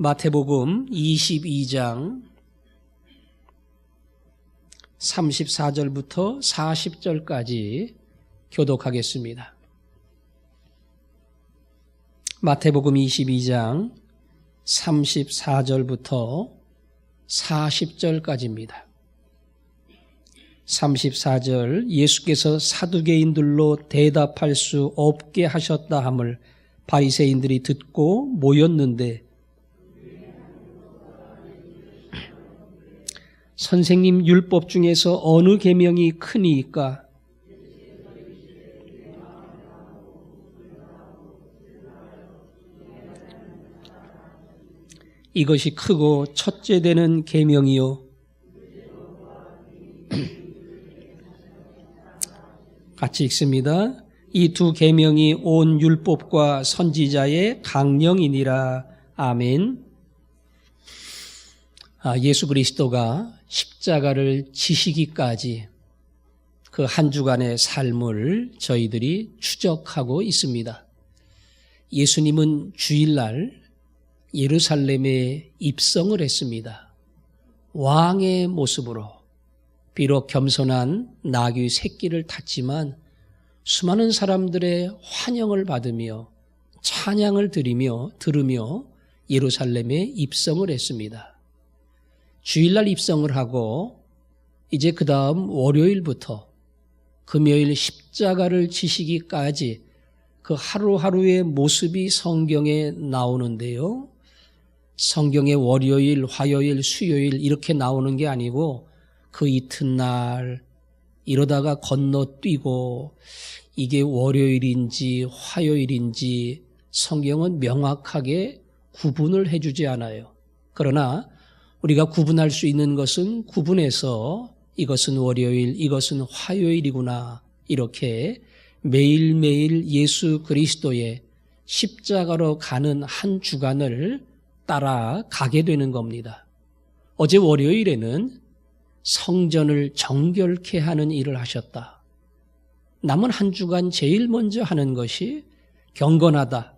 마태복음 22장 34절부터 40절까지 교독하겠습니다. 마태복음 22장 34절부터 40절까지입니다. 34절, 예수께서 사두개인들로 대답할 수 없게 하셨다 함을 바리새인들이 듣고 모였는데, 선생님, 율법 중에서 어느 계명이 크니까? 이것이 크고 첫째 되는 계명이요. 같이 읽습니다. 이 두 계명이 온 율법과 선지자의 강령이니라. 아멘. 예수 그리스도가 십자가를 지시기까지 그 한 주간의 삶을 저희들이 추적하고 있습니다. 예수님은 주일날 예루살렘에 입성을 했습니다. 왕의 모습으로. 비록 겸손한 나귀 새끼를 탔지만 수많은 사람들의 환영을 받으며 찬양을 들으며 예루살렘에 입성을 했습니다. 주일날 입성을 하고 이제 그 다음 월요일부터 금요일 십자가를 지시기까지 그 하루하루의 모습이 성경에 나오는데요. 성경에 월요일, 화요일, 수요일 이렇게 나오는 게 아니고 그 이튿날 이러다가 건너뛰고 이게 월요일인지 화요일인지 성경은 명확하게 구분을 해주지 않아요. 그러나 우리가 구분할 수 있는 것은 구분해서 이것은 월요일, 이것은 화요일이구나, 이렇게 매일매일 예수 그리스도의 십자가로 가는 한 주간을 따라가게 되는 겁니다. 어제 월요일에는 성전을 정결케 하는 일을 하셨다. 남은 한 주간 제일 먼저 하는 것이 경건하다.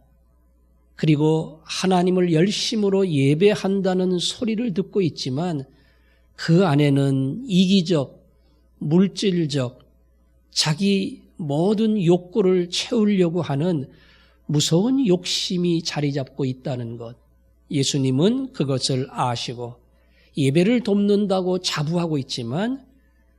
그리고 하나님을 열심으로 예배한다는 소리를 듣고 있지만 그 안에는 이기적, 물질적, 자기 모든 욕구를 채우려고 하는 무서운 욕심이 자리 잡고 있다는 것. 예수님은 그것을 아시고 예배를 돕는다고 자부하고 있지만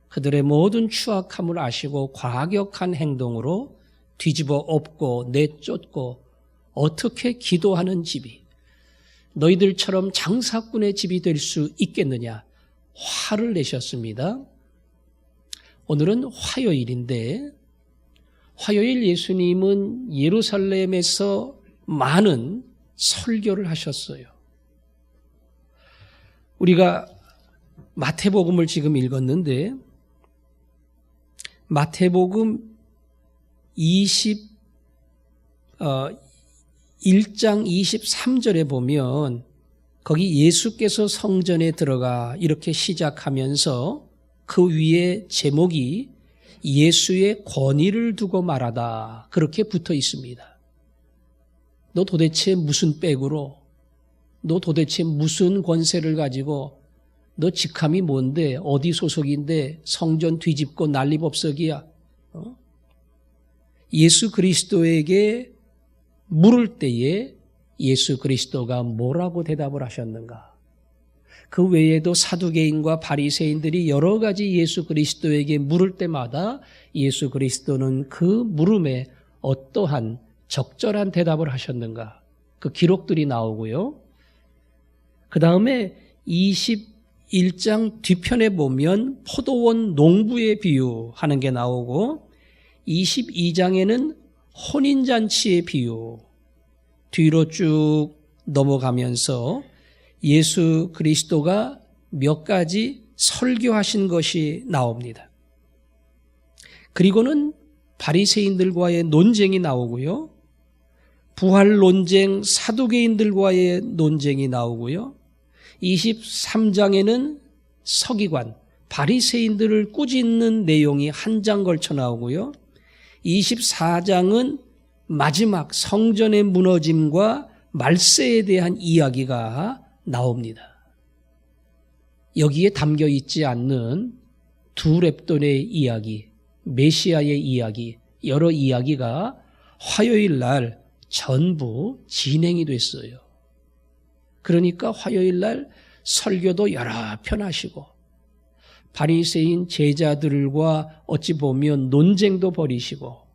그들의 모든 추악함을 아시고 과격한 행동으로 뒤집어 엎고 내쫓고 어떻게 기도하는 집이 너희들처럼 장사꾼의 집이 될 수 있겠느냐 화를 내셨습니다. 오늘은 화요일인데 화요일 예수님은 예루살렘에서 많은 설교를 하셨어요. 우리가 마태복음을 지금 읽었는데 마태복음 1장 23절에 보면 거기 예수께서 성전에 들어가 이렇게 시작하면서 그 위에 제목이 예수의 권위를 두고 말하다 그렇게 붙어 있습니다. 너 도대체 무슨 백으로, 너 도대체 무슨 권세를 가지고, 너 직함이 뭔데, 어디 소속인데 성전 뒤집고 난리법석이야. 예수 그리스도에게 물을 때에 예수 그리스도가 뭐라고 대답을 하셨는가? 그 외에도 사두개인과 바리새인들이 여러 가지 예수 그리스도에게 물을 때마다 예수 그리스도는 그 물음에 어떠한 적절한 대답을 하셨는가? 그 기록들이 나오고요. 그 다음에 21장 뒤편에 보면 포도원 농부의 비유하는 게 나오고 22장에는 혼인잔치의 비유, 뒤로 쭉 넘어가면서 예수 그리스도가 몇 가지 설교하신 것이 나옵니다. 그리고는 바리새인들과의 논쟁이 나오고요. 부활 논쟁, 사두개인들과의 논쟁이 나오고요. 23장에는 서기관, 바리새인들을 꾸짖는 내용이 한 장 걸쳐 나오고요. 24장은 마지막 성전의 무너짐과 말세에 대한 이야기가 나옵니다. 여기에 담겨 있지 않는 두 렙돈의 이야기, 메시아의 이야기, 여러 이야기가 화요일 날 전부 진행이 됐어요. 그러니까 화요일 날 설교도 여러 편 하시고 바리새인 제자들과 어찌 보면 논쟁도 벌이시고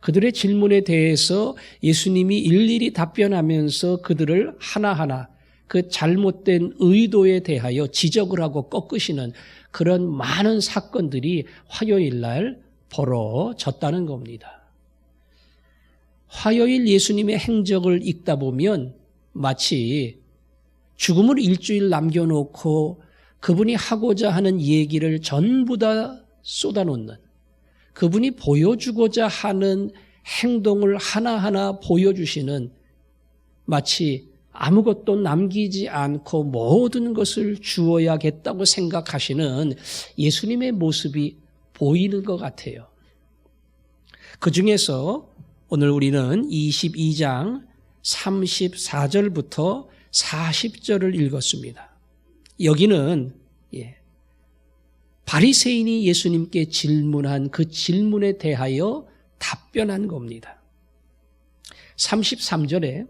그들의 질문에 대해서 예수님이 일일이 답변하면서 그들을 하나하나 그 잘못된 의도에 대하여 지적을 하고 꺾으시는 그런 많은 사건들이 화요일 날 벌어졌다는 겁니다. 화요일 예수님의 행적을 읽다 보면 마치 죽음을 일주일 남겨놓고 그분이 하고자 하는 얘기를 전부 다 쏟아놓는, 그분이 보여주고자 하는 행동을 하나하나 보여주시는, 마치 아무것도 남기지 않고 모든 것을 주어야겠다고 생각하시는 예수님의 모습이 보이는 것 같아요. 그 중에서 오늘 우리는 22장 34절부터 40절을 읽었습니다. 여기는 바리새인이 예수님께 질문한 그 질문에 대하여 답변한 겁니다. 33절에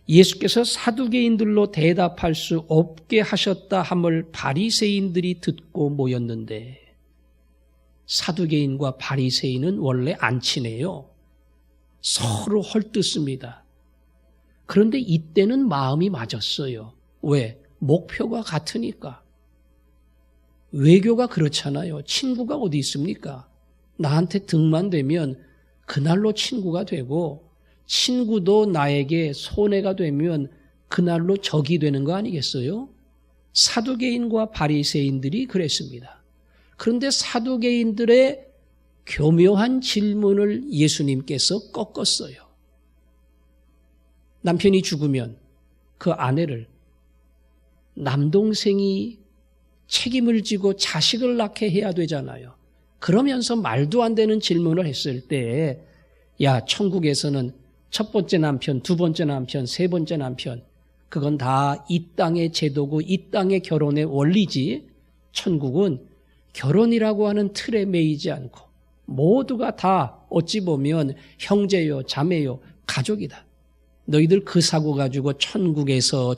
예수께서 사두개인들로 대답할 수 없게 하셨다 함을 바리새인들이 듣고 모였는데, 사두개인과 바리새인은 원래 안 친해요. 서로 헐뜯습니다. 그런데 이때는 마음이 맞았어요. 왜? 목표가 같으니까. 외교가 그렇잖아요. 친구가 어디 있습니까? 나한테 등만 대면 그날로 친구가 되고, 친구도 나에게 손해가 되면 그날로 적이 되는 거 아니겠어요? 사두개인과 바리새인들이 그랬습니다. 그런데 사두개인들의 교묘한 질문을 예수님께서 꺾었어요. 남편이 죽으면 그 아내를 남동생이 책임을 지고 자식을 낳게 해야 되잖아요. 그러면서 말도 안 되는 질문을 했을 때, 야, 천국에서는 첫 번째 남편, 두 번째 남편, 세 번째 남편, 그건 다 이 땅의 제도고 이 땅의 결혼의 원리지, 천국은 결혼이라고 하는 틀에 매이지 않고 모두가 다 어찌 보면 형제요, 자매요, 가족이다. 너희들 그 사고 가지고 천국에서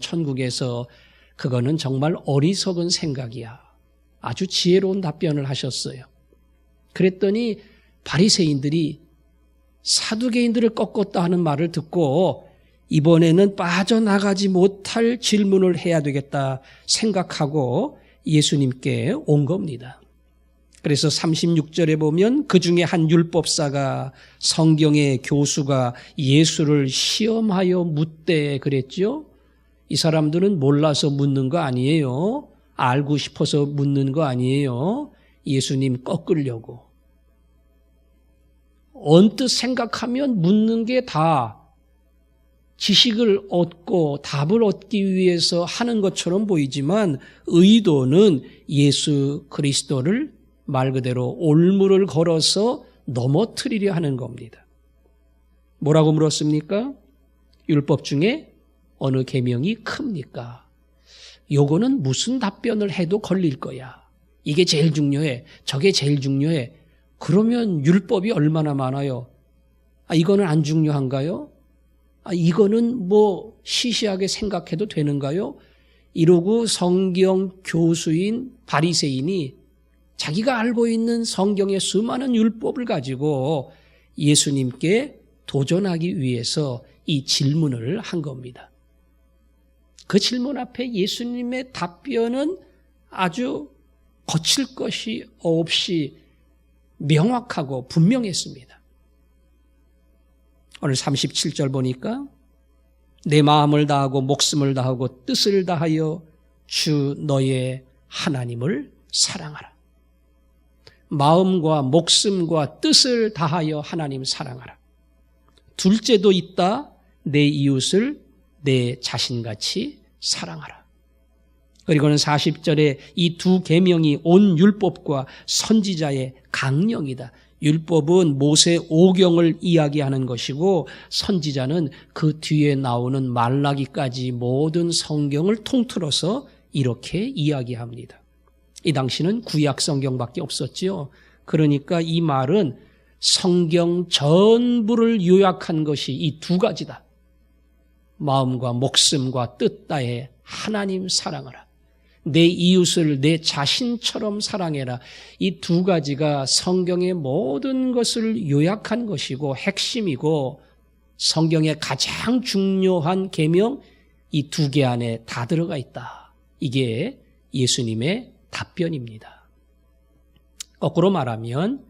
그거는 정말 어리석은 생각이야. 아주 지혜로운 답변을 하셨어요. 그랬더니 바리새인들이 사두개인들을 꺾었다 하는 말을 듣고 이번에는 빠져나가지 못할 질문을 해야 되겠다 생각하고 예수님께 온 겁니다. 그래서 36절에 보면 그 중에 한 율법사가, 성경의 교수가 예수를 시험하여 묻되 그랬죠. 이 사람들은 몰라서 묻는 거 아니에요. 알고 싶어서 묻는 거 아니에요. 예수님 꺾으려고. 언뜻 생각하면 묻는 게 다 지식을 얻고 답을 얻기 위해서 하는 것처럼 보이지만 의도는 예수 그리스도를 말 그대로 올무를 걸어서 넘어뜨리려 하는 겁니다. 뭐라고 물었습니까? 율법 중에 어느 계명이 큽니까? 요거는 무슨 답변을 해도 걸릴 거야. 이게 제일 중요해. 저게 제일 중요해. 그러면 율법이 얼마나 많아요? 이거는 안 중요한가요? 이거는 뭐 시시하게 생각해도 되는가요? 이러고 성경 교수인 바리새인이 자기가 알고 있는 성경의 수많은 율법을 가지고 예수님께 도전하기 위해서 이 질문을 한 겁니다. 그 질문 앞에 예수님의 답변은 아주 거칠 것이 없이 명확하고 분명했습니다. 오늘 37절 보니까 내 마음을 다하고 목숨을 다하고 뜻을 다하여 주 너의 하나님을 사랑하라. 마음과 목숨과 뜻을 다하여 하나님 사랑하라. 둘째도 있다. 내 이웃을 내 자신같이 사랑하라. 그리고는 40절에 이 두 계명이 온 율법과 선지자의 강령이다. 율법은 모세 오경을 이야기하는 것이고 선지자는 그 뒤에 나오는 말라기까지 모든 성경을 통틀어서 이렇게 이야기합니다. 이 당시는 구약 성경밖에 없었지요. 그러니까 이 말은 성경 전부를 요약한 것이 이 두 가지다. 마음과 목숨과 뜻 다해 하나님 사랑하라. 내 이웃을 내 자신처럼 사랑해라. 이 두 가지가 성경의 모든 것을 요약한 것이고 핵심이고 성경의 가장 중요한 계명 이 두 개 안에 다 들어가 있다. 이게 예수님의 답변입니다. 거꾸로 말하면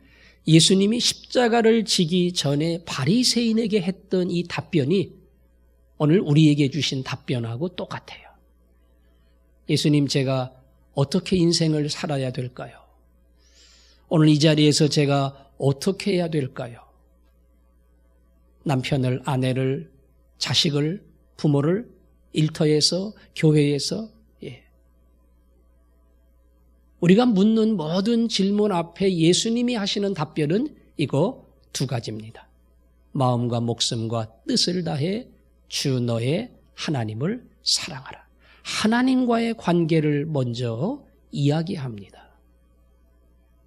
예수님이 십자가를 지기 전에 바리새인에게 했던 이 답변이 오늘 우리에게 주신 답변하고 똑같아요. 예수님, 제가 어떻게 인생을 살아야 될까요? 오늘 이 자리에서 제가 어떻게 해야 될까요? 남편을, 아내를, 자식을, 부모를 일터에서, 교회에서 우리가 묻는 모든 질문 앞에 예수님이 하시는 답변은 이거 두 가지입니다. 마음과 목숨과 뜻을 다해 주 너의 하나님을 사랑하라. 하나님과의 관계를 먼저 이야기합니다.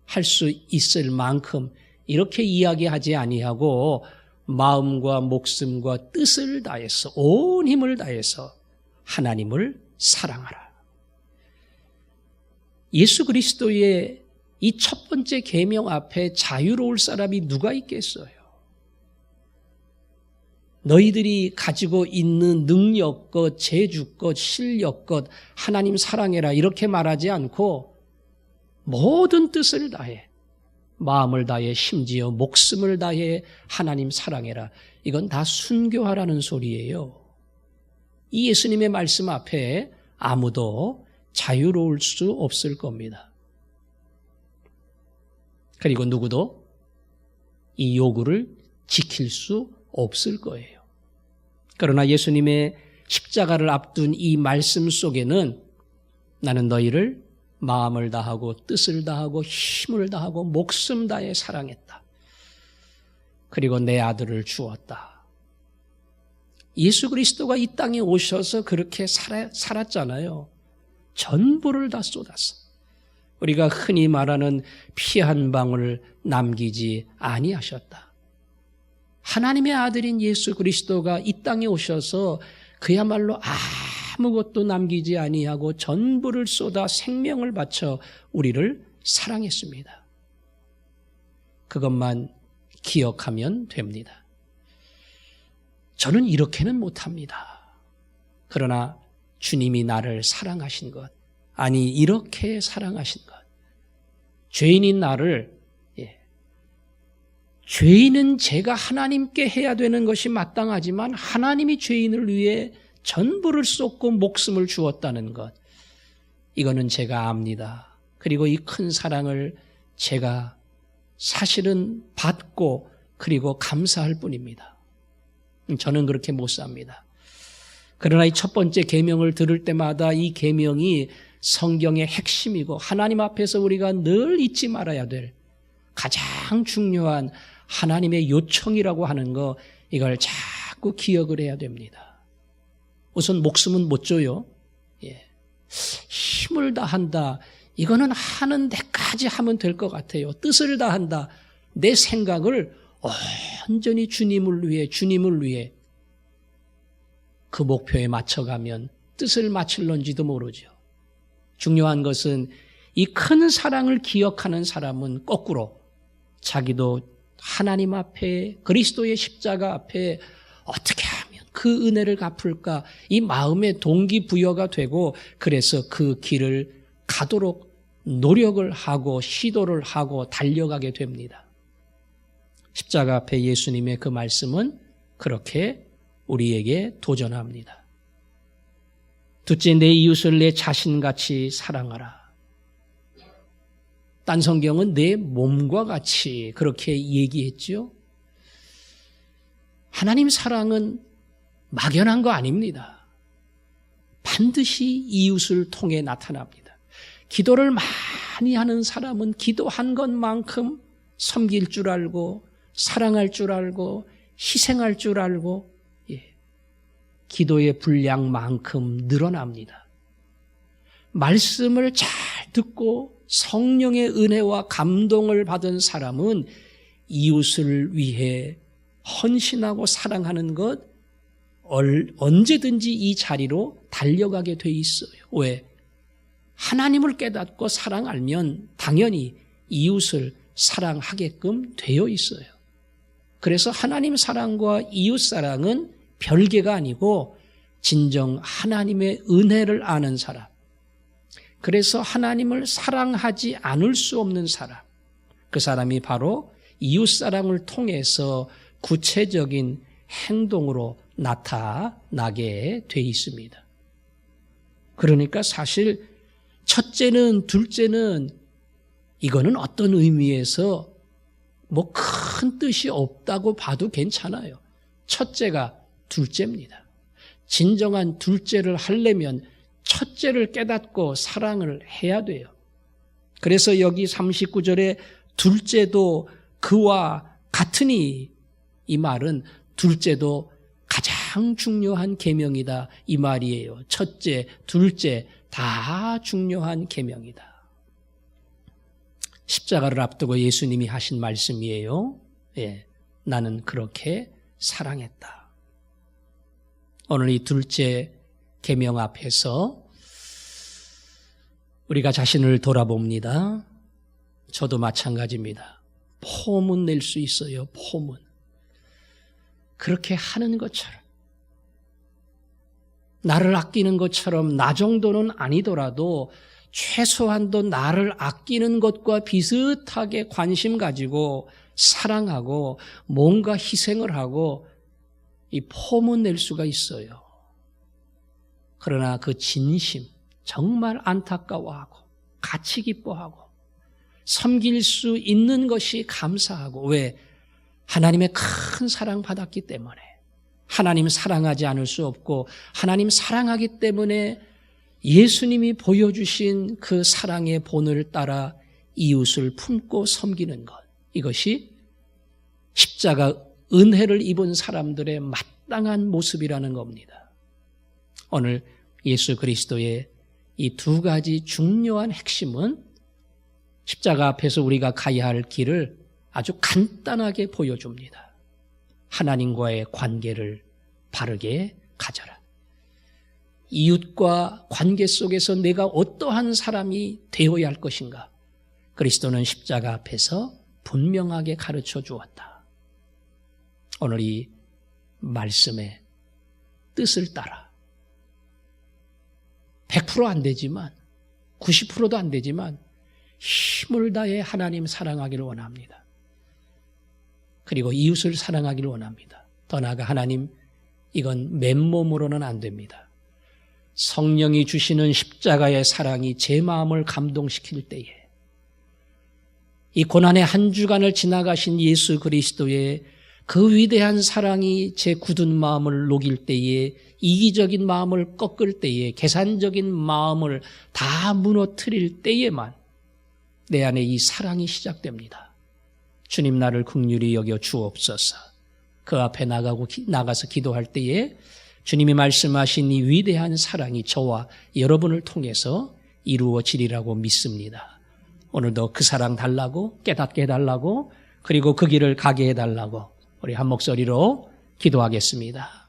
할 수 있을 만큼 이렇게 이야기하지 아니하고 마음과 목숨과 뜻을 다해서 온 힘을 다해서 하나님을 사랑하라. 예수 그리스도의 이 첫 번째 계명 앞에 자유로울 사람이 누가 있겠어요? 너희들이 가지고 있는 능력껏, 재주껏, 실력껏 하나님 사랑해라 이렇게 말하지 않고 모든 뜻을 다해, 마음을 다해, 심지어 목숨을 다해 하나님 사랑해라. 이건 다 순교하라는 소리예요. 이 예수님의 말씀 앞에 아무도 자유로울 수 없을 겁니다. 그리고 누구도 이 요구를 지킬 수 없을 거예요. 그러나 예수님의 십자가를 앞둔 이 말씀 속에는 나는 너희를 마음을 다하고 뜻을 다하고 힘을 다하고 목숨 다해 사랑했다. 그리고 내 아들을 주었다. 예수 그리스도가 이 땅에 오셔서 그렇게 살았잖아요. 전부를 다 쏟았어. 우리가 흔히 말하는 피 한 방울 남기지 아니하셨다. 하나님의 아들인 예수 그리스도가 이 땅에 오셔서 그야말로 아무것도 남기지 아니하고 전부를 쏟아 생명을 바쳐 우리를 사랑했습니다. 그것만 기억하면 됩니다. 저는 이렇게는 못합니다. 그러나 주님이 나를 사랑하신 것, 아니 이렇게 사랑하신 것, 죄인인 나를, 죄인은 제가 하나님께 해야 되는 것이 마땅하지만 하나님이 죄인을 위해 전부를 쏟고 목숨을 주었다는 것, 이거는 제가 압니다. 그리고 이 큰 사랑을 제가 사실은 받고 그리고 감사할 뿐입니다. 저는 그렇게 못 삽니다. 그러나 이 첫 번째 계명을 들을 때마다 이 계명이 성경의 핵심이고 하나님 앞에서 우리가 늘 잊지 말아야 될 가장 중요한 하나님의 요청이라고 하는 거, 이걸 자꾸 기억을 해야 됩니다. 우선 목숨은 못 줘요. 힘을 다한다. 이거는 하는 데까지 하면 될 것 같아요. 뜻을 다한다. 내 생각을 온전히 주님을 위해 그 목표에 맞춰가면 뜻을 맞출런지도 모르죠. 중요한 것은 이 큰 사랑을 기억하는 사람은 거꾸로 자기도 하나님 앞에 그리스도의 십자가 앞에 어떻게 하면 그 은혜를 갚을까, 이 마음의 동기부여가 되고 그래서 그 길을 가도록 노력을 하고 시도를 하고 달려가게 됩니다. 십자가 앞에 예수님의 그 말씀은 그렇게 우리에게 도전합니다. 둘째, 내 이웃을 내 자신같이 사랑하라. 딴 성경은 내 몸과 같이 그렇게 얘기했죠. 하나님 사랑은 막연한 거 아닙니다. 반드시 이웃을 통해 나타납니다. 기도를 많이 하는 사람은 기도한 것만큼 섬길 줄 알고 사랑할 줄 알고 희생할 줄 알고 기도의 분량만큼 늘어납니다. 말씀을 잘 듣고 성령의 은혜와 감동을 받은 사람은 이웃을 위해 헌신하고 사랑하는 것 언제든지 이 자리로 달려가게 돼 있어요. 왜? 하나님을 깨닫고 사랑 알면 당연히 이웃을 사랑하게끔 되어 있어요. 그래서 하나님 사랑과 이웃 사랑은 별개가 아니고 진정 하나님의 은혜를 아는 사람, 그래서 하나님을 사랑하지 않을 수 없는 사람, 그 사람이 바로 이웃 사랑을 통해서 구체적인 행동으로 나타나게 돼 있습니다. 그러니까 사실 첫째는 둘째는 이거는 어떤 의미에서 뭐 큰 뜻이 없다고 봐도 괜찮아요. 첫째가 둘째입니다. 진정한 둘째를 하려면 첫째를 깨닫고 사랑을 해야 돼요. 그래서 여기 39절에 둘째도 그와 같으니, 이 말은 둘째도 가장 중요한 계명이다 이 말이에요. 첫째, 둘째 다 중요한 계명이다. 십자가를 앞두고 예수님이 하신 말씀이에요. 나는 그렇게 사랑했다. 오늘 이 둘째 계명 앞에서 우리가 자신을 돌아봅니다. 저도 마찬가지입니다. 포문 낼 수 있어요. 포문. 그렇게 하는 것처럼, 나를 아끼는 것처럼 나 정도는 아니더라도 최소한도 나를 아끼는 것과 비슷하게 관심 가지고 사랑하고 뭔가 희생을 하고 이 포문 낼 수가 있어요. 그러나 그 진심, 정말 안타까워하고 같이 기뻐하고 섬길 수 있는 것이 감사하고, 왜? 하나님의 큰 사랑 받았기 때문에, 하나님 사랑하지 않을 수 없고 하나님 사랑하기 때문에 예수님이 보여주신 그 사랑의 본을 따라 이웃을 품고 섬기는 것, 이것이 십자가 은혜를 입은 사람들의 마땅한 모습이라는 겁니다. 오늘 예수 그리스도의 이 두 가지 중요한 핵심은 십자가 앞에서 우리가 가야 할 길을 아주 간단하게 보여줍니다. 하나님과의 관계를 바르게 가져라. 이웃과 관계 속에서 내가 어떠한 사람이 되어야 할 것인가? 그리스도는 십자가 앞에서 분명하게 가르쳐 주었다. 오늘 이 말씀의 뜻을 따라 100% 안 되지만 90%도 안 되지만 힘을 다해 하나님 사랑하기를 원합니다. 그리고 이웃을 사랑하기를 원합니다. 더 나아가 하나님, 이건 맨몸으로는 안 됩니다. 성령이 주시는 십자가의 사랑이 제 마음을 감동시킬 때에, 이 고난의 한 주간을 지나가신 예수 그리스도의 그 위대한 사랑이 제 굳은 마음을 녹일 때에, 이기적인 마음을 꺾을 때에, 계산적인 마음을 다 무너뜨릴 때에만 내 안에 이 사랑이 시작됩니다. 주님, 나를 긍휼히 여겨 주옵소서. 그 앞에 나가서 기도할 때에 주님이 말씀하신 이 위대한 사랑이 저와 여러분을 통해서 이루어지리라고 믿습니다. 오늘도 그 사랑 달라고, 깨닫게 해달라고, 그리고 그 길을 가게 해달라고 우리 한 목소리로 기도하겠습니다.